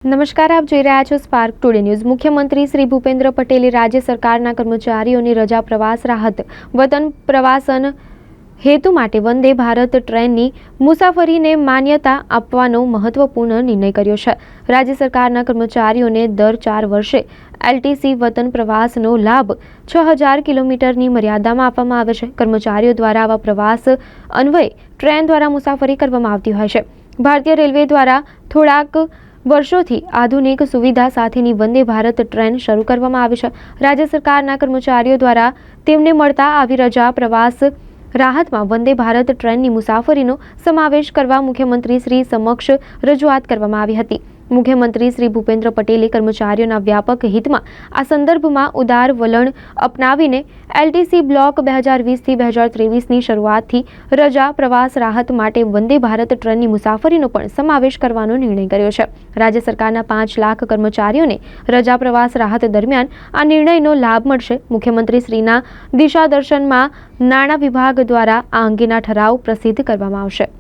નમસ્કાર, આપ જોઈ રહ્યા છો સ્પાર્ક ટુડે ન્યૂઝ। મુખ્યમંત્રી શ્રી ભૂપેન્દ્ર પટેલે રાજ્ય સરકારના કર્મચારીઓની રજા પ્રવાસ રાહત વતન પ્રવાસન હેતુ માટે વંદે ભારત ટ્રેનની મુસાફરીને માન્યતા આપવાનો મહત્વપૂર્ણ નિર્ણય કર્યો છે। રાજ્ય સરકારના કર્મચારીઓને દર 4 વર્ષે એલટીસી વતન પ્રવાસનો લાભ 6000 કિલોમીટરની મર્યાદામાં આપવામાં આવે છે। કર્મચારીઓ દ્વારા આવા પ્રવાસ અન્વયે ટ્રેન દ્વારા મુસાફરી કરવામાં આવતી હોય છે। ભારતીય રેલવે દ્વારા થોડાક વર્ષોથી આધુનિક સુવિધા સાથેની વંદે ભારત ટ્રેન શરૂ કરવામાં આવી છે। રાજ્ય સરકારના કર્મચારીઓ દ્વારા તેમને મળતા આવી રજા પ્રવાસ રાહતમાં વંદે ભારત ટ્રેનની મુસાફરીનો સમાવેશ કરવા મુખ્યમંત્રી શ્રી સમક્ષ રજૂઆત કરવામાં આવી હતી। મુખ્યમંત્રી શ્રી ભૂપેન્દ્ર પટેલે કર્મચારીઓના વ્યાપક હિતમાં આ સંદર્ભમાં ઉદાર વલણ અપનાવીને એલટીસી બ્લોક 2020થી 2023ની શરૂઆતથી રજા પ્રવાસ રાહત માટે વંદે ભારત ટ્રેનની મુસાફરીનો પણ સમાવેશ કરવાનો નિર્ણય કર્યો છે। રાજ્ય સરકારના 5 લાખ કર્મચારીઓને રજા પ્રવાસ રાહત દરમિયાન આ નિર્ણયનો લાભ મળશે। મુખ્યમંત્રી શ્રીના દિશાદર્શનમાં નાણાં વિભાગ દ્વારા આ અંગેના ઠરાવ પ્રસિદ્ધ કરવામાં આવશે।